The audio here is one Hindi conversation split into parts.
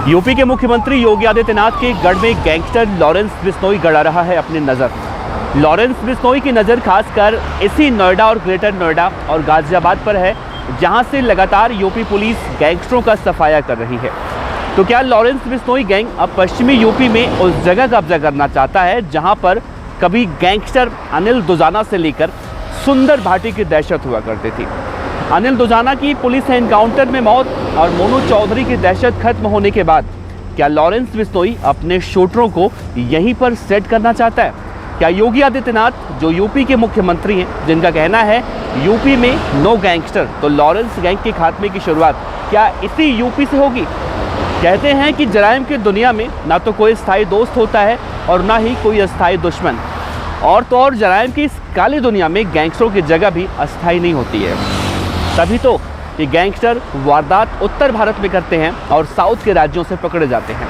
यूपी के मुख्यमंत्री योगी आदित्यनाथ के गढ़ में गैंगस्टर लॉरेंस बिश्नोई गड़ा रहा है अपनी नज़र। लॉरेंस बिश्नोई की नज़र खासकर इसी नोएडा और ग्रेटर नोएडा और गाजियाबाद पर है, जहां से लगातार यूपी पुलिस गैंगस्टरों का सफाया कर रही है। तो क्या लॉरेंस बिश्नोई गैंग अब पश्चिमी यूपी में उस जगह कब्जा करना चाहता है जहां पर कभी गैंगस्टर अनिल दुजाना से लेकर सुंदर भाटी की दहशत हुआ करती थी। अनिल दुजाना की पुलिस एनकाउंटर में मौत और मोनू चौधरी की दहशत खत्म होने के बाद क्या लॉरेंस बिश्नोई अपने शूटरों को यहीं पर सेट करना चाहता है? क्या योगी आदित्यनाथ जो यूपी के मुख्यमंत्री हैं, जिनका कहना है यूपी में नो गैंगस्टर, तो लॉरेंस गैंग के खात्मे की शुरुआत क्या इसी यूपी से होगी? कहते हैं कि जराइम की दुनिया में ना तो कोई स्थायी दोस्त होता है और ना ही कोई अस्थायी दुश्मन, और तो और जराइम की इस काली दुनिया में गैंगस्टरों की जगह भी अस्थायी नहीं होती है। तभी तो ये गैंगस्टर वारदात उत्तर भारत में करते हैं और साउथ के राज्यों से पकड़े जाते हैं।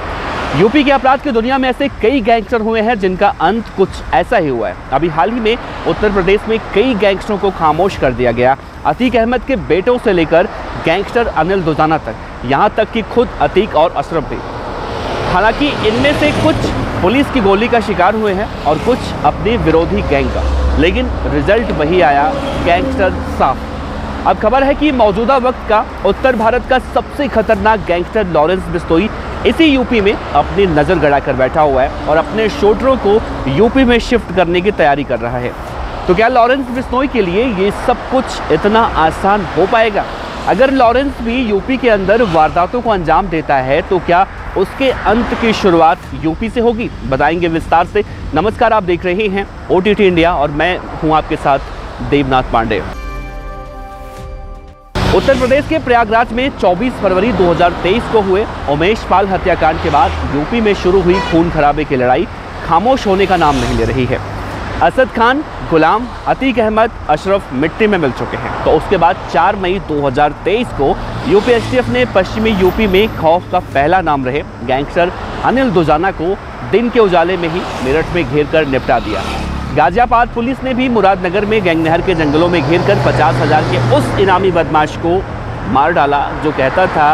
यूपी के अपराध की दुनिया में ऐसे कई गैंगस्टर हुए हैं जिनका अंत कुछ ऐसा ही हुआ है। अभी हाल ही में उत्तर प्रदेश में कई गैंगस्टरों को खामोश कर दिया गया। अतीक अहमद के बेटों से लेकर गैंगस्टर अनिल दुजाना तक, यहाँ तक कि खुद अतीक और अशरफ भी। हालांकि इनमें से कुछ पुलिस की गोली का शिकार हुए हैं और कुछ अपने विरोधी गैंग का, लेकिन रिजल्ट वही आया, गैंगस्टर साफ। अब खबर है कि मौजूदा वक्त का उत्तर भारत का सबसे खतरनाक गैंगस्टर लॉरेंस बिश्नोई इसी यूपी में अपनी नज़र गड़ा कर बैठा हुआ है और अपने शूटरों को यूपी में शिफ्ट करने की तैयारी कर रहा है। तो क्या लॉरेंस बिश्नोई के लिए ये सब कुछ इतना आसान हो पाएगा? अगर लॉरेंस भी यूपी के अंदर वारदातों को अंजाम देता है तो क्या उसके अंत की शुरुआत यूपी से होगी? बताएंगे विस्तार से। नमस्कार, आप देख रहे हैं OTT इंडिया और मैं हूं आपके साथ देवनाथ पांडे। उत्तर प्रदेश के प्रयागराज में 24 फरवरी 2023 को हुए उमेश पाल हत्याकांड के बाद यूपी में शुरू हुई खून खराबे की लड़ाई खामोश होने का नाम नहीं ले रही है। असद खान, गुलाम, अतीक अहमद, अशरफ मिट्टी में मिल चुके हैं। तो उसके बाद 4 मई 2023 को UP-STF ने पश्चिमी यूपी में खौफ का पहला नाम रहे गैंगस्टर अनिल दुजाना को दिन के उजाले में ही मेरठ में घेर कर निपटा दिया। गाजियाबाद पुलिस ने भी मुरादनगर में गैंगनहर के जंगलों में घेर कर 50,000 के उस इनामी बदमाश को मार डाला जो कहता था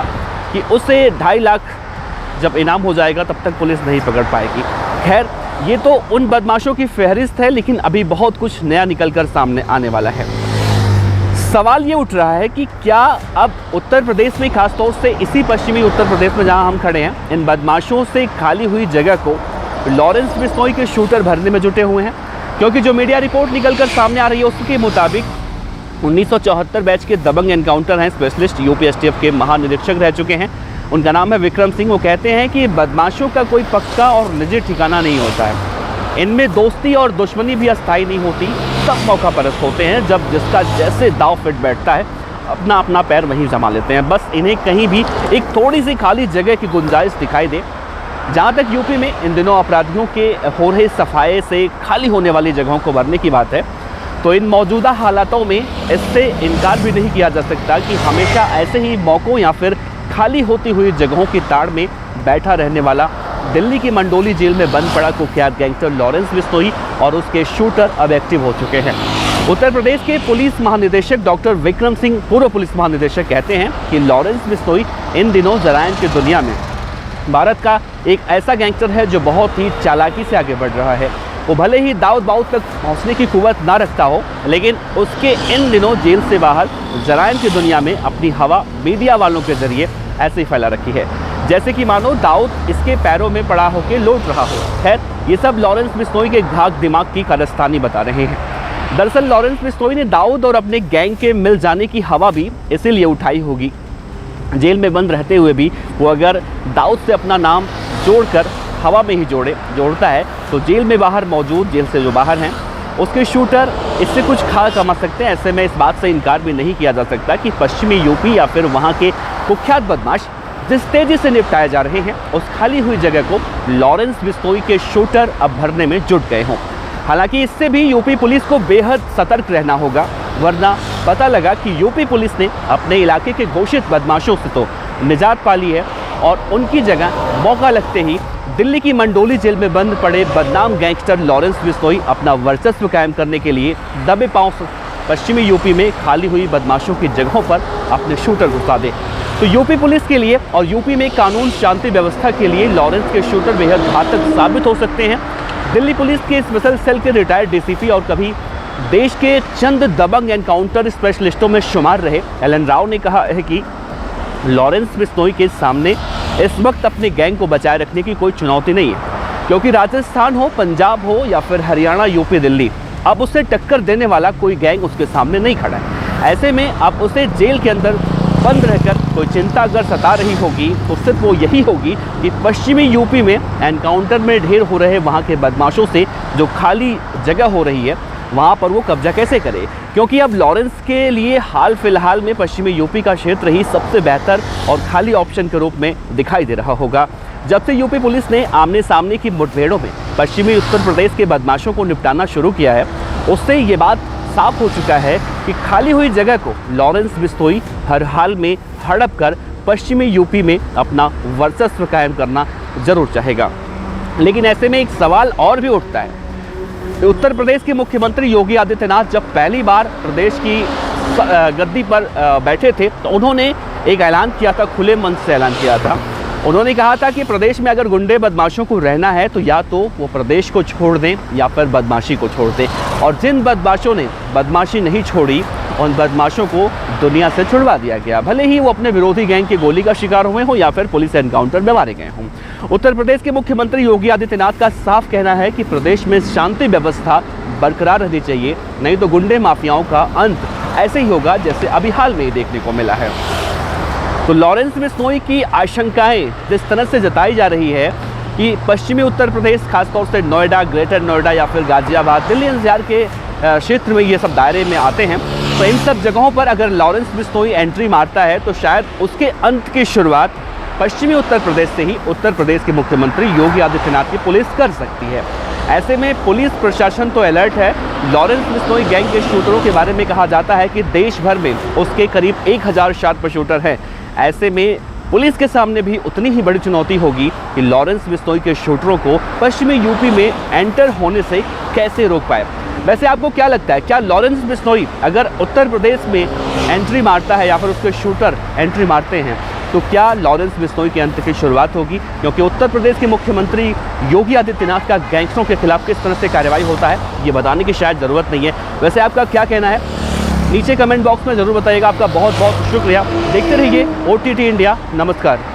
कि उसे 2.5 लाख जब इनाम हो जाएगा तब तक पुलिस नहीं पकड़ पाएगी। खैर, ये तो उन बदमाशों की फहरिस्त है, लेकिन अभी बहुत कुछ नया निकल कर सामने आने वाला है। सवाल ये उठ रहा है कि क्या अब उत्तर प्रदेश में, खासतौर से इसी पश्चिमी उत्तर प्रदेश में जहां हम खड़े हैं, इन बदमाशों से खाली हुई जगह को लॉरेंस बिश्नोई के शूटर भरने में जुटे हुए हैं? क्योंकि जो मीडिया रिपोर्ट निकलकर सामने आ रही है उसके मुताबिक 1974 बैच के दबंग एनकाउंटर हैं स्पेशलिस्ट UP-STF के महानिरीक्षक रह चुके हैं। उनका नाम है विक्रम सिंह। वो कहते हैं कि बदमाशों का कोई पक्का और निजी ठिकाना नहीं होता है। इनमें दोस्ती और दुश्मनी भी अस्थायी नहीं होती। सब मौका परस्त होते हैं। जब जिसका जैसे दाव फिट बैठता है अपना अपना पैर वहीं जमा लेते हैं। बस इन्हें कहीं भी एक थोड़ी सी खाली जगह की गुंजाइश दिखाई दे। जहाँ तक यूपी में इन दिनों अपराधियों के हो रहे सफाए से खाली होने वाली जगहों को भरने की बात है, तो इन मौजूदा हालातों में इससे इनकार भी नहीं किया जा सकता कि हमेशा ऐसे ही मौक़ों या फिर खाली होती हुई जगहों की ताड़ में बैठा रहने वाला दिल्ली की मंडोली जेल में बंद पड़ा कुख्यात गैंगस्टर लॉरेंस बिश्नोई और उसके शूटर अब एक्टिव हो चुके हैं। उत्तर प्रदेश के पुलिस महानिदेशक डॉक्टर विक्रम सिंह, पूर्व पुलिस महानिदेशक, कहते हैं कि लॉरेंस बिश्नोई इन दिनों जराइम की दुनिया में भारत का एक ऐसा गैंगस्टर है जो बहुत ही चालाकी से आगे बढ़ रहा है। वो भले ही दाऊद बाउद तक पहुंचने की कुव्वत ना रखता हो, लेकिन उसके इन दिनों जेल से बाहर जराइम की दुनिया में अपनी हवा मीडिया वालों के जरिए ऐसे ही फैला रखी है, जैसे कि मानो दाऊद इसके पैरों में पड़ा होकर लौट रहा हो। खैर, ये सब लॉरेंस बिश्नोई के घाक दिमाग की कारस्तानी बता रहे हैं। दरअसल लॉरेंस बिश्नोई ने दाऊद और अपने गैंग के मिल जाने की हवा भी इसीलिए उठाई होगी। जेल में बंद रहते हुए भी वो अगर दाऊद से अपना नाम जोड़कर हवा में ही जोड़ता है तो जेल में बाहर मौजूद, जेल से जो बाहर हैं, उसके शूटर इससे कुछ खा कमा सकते हैं। ऐसे में इस बात से इनकार भी नहीं किया जा सकता कि पश्चिमी यूपी या फिर वहाँ के कुख्यात बदमाश जिस तेज़ी से निपटाए जा रहे हैं, उस खाली हुई जगह को लॉरेंस बिश्नोई के शूटर अब भरने में जुट गए हों। हालांकि इससे भी यूपी पुलिस को बेहद सतर्क रहना होगा, वरना पता लगा कि यूपी पुलिस ने अपने इलाके के घोषित बदमाशों से तो निजात पा ली है और उनकी जगह मौका लगते ही दिल्ली की मंडोली जेल में बंद पड़े बदनाम गैंगस्टर लॉरेंस बिश्नोई अपना वर्चस्व कायम करने के लिए दबे पांव पश्चिमी यूपी में खाली हुई बदमाशों की जगहों पर अपने शूटर घुसा दे। तो यूपी पुलिस के लिए और यूपी में कानून शांति व्यवस्था के लिए लॉरेंस के शूटर बेहद घातक साबित हो सकते हैं। दिल्ली पुलिस के स्पेशल सेल के रिटायर्ड डीसीपी और कभी देश के चंद दबंग एनकाउंटर स्पेशलिस्टों में शुमार रहे एलन राव ने कहा है कि लॉरेंस बिश्नोई के सामने इस वक्त अपने गैंग को बचाए रखने की कोई चुनौती नहीं है, क्योंकि राजस्थान हो, पंजाब हो या फिर हरियाणा, यूपी, दिल्ली, अब उसे टक्कर देने वाला कोई गैंग उसके सामने नहीं खड़ा है। ऐसे में अब उसे जेल के अंदर बंद रहकर कोई चिंता अगर सता रही होगी तो सिर्फ वो यही होगी कि पश्चिमी यूपी में एनकाउंटर में ढेर हो रहे वहाँ के बदमाशों से जो खाली जगह हो रही है वहाँ पर वो कब्जा कैसे करे, क्योंकि अब लॉरेंस के लिए हाल फिलहाल में पश्चिमी यूपी का क्षेत्र ही सबसे बेहतर और खाली ऑप्शन के रूप में दिखाई दे रहा होगा। जब से यूपी पुलिस ने आमने सामने की मुठभेड़ों में पश्चिमी उत्तर प्रदेश के बदमाशों को निपटाना शुरू किया है, उससे ये बात साफ हो चुका है कि खाली हुई जगह को लॉरेंस बिश्नोई हर हाल में हड़प कर पश्चिमी यूपी में अपना वर्चस्व कायम करना जरूर चाहेगा। लेकिन ऐसे में एक सवाल और भी उठता है। उत्तर प्रदेश के मुख्यमंत्री योगी आदित्यनाथ जब पहली बार प्रदेश की गद्दी पर बैठे थे तो उन्होंने एक ऐलान किया था, खुले मन से ऐलान किया था। उन्होंने कहा था कि प्रदेश में अगर गुंडे बदमाशों को रहना है तो या तो वो प्रदेश को छोड़ दें या फिर बदमाशी को छोड़ दें, और जिन बदमाशों ने बदमाशी नहीं छोड़ी उन बदमाशों को दुनिया से छुड़वा दिया गया, भले ही वो अपने विरोधी गैंग की गोली का शिकार हुए हों या फिर पुलिस एनकाउंटर में मारे गए हों। उत्तर प्रदेश के मुख्यमंत्री योगी आदित्यनाथ का साफ कहना है कि प्रदेश में शांति व्यवस्था बरकरार रहनी चाहिए, नहीं तो गुंडे माफियाओं का अंत ऐसे ही होगा जैसे अभी हाल में ही देखने को मिला है। तो लॉरेंस बिश्नोई की आशंकाएं जिस तरह से जताई जा रही है कि पश्चिमी उत्तर प्रदेश, खासतौर से नोएडा, ग्रेटर नोएडा या फिर गाजियाबाद, दिल्ली एनसीआर के क्षेत्र में ये सब दायरे में आते हैं, तो इन सब जगहों पर अगर लॉरेंस बिश्नोई एंट्री मारता है तो शायद उसके अंत की शुरुआत पश्चिमी उत्तर प्रदेश से ही उत्तर प्रदेश के मुख्यमंत्री योगी आदित्यनाथ की पुलिस कर सकती है। ऐसे में पुलिस प्रशासन तो अलर्ट है। लॉरेंस बिश्नोई गैंग के शूटरों के बारे में कहा जाता है कि देश भर में उसके करीब 1000 शार्प शूटर हैं। ऐसे में पुलिस के सामने भी उतनी ही बड़ी चुनौती होगी कि लॉरेंस बिश्नोई के शूटरों को पश्चिमी यूपी में एंटर होने से कैसे रोक पाए। वैसे आपको क्या लगता है, क्या लॉरेंस बिश्नोई अगर उत्तर प्रदेश में एंट्री मारता है या फिर उसके शूटर एंट्री मारते हैं तो क्या लॉरेंस बिश्नोई के अंत की शुरुआत होगी? क्योंकि उत्तर प्रदेश के मुख्यमंत्री योगी आदित्यनाथ का गैंगस्टरों के खिलाफ किस तरह से कार्रवाई होता है ये बताने की शायद ज़रूरत नहीं है। वैसे आपका क्या कहना है नीचे कमेंट बॉक्स में ज़रूर बताइएगा। आपका बहुत बहुत शुक्रिया। देखते रहिए OTT इंडिया। नमस्कार।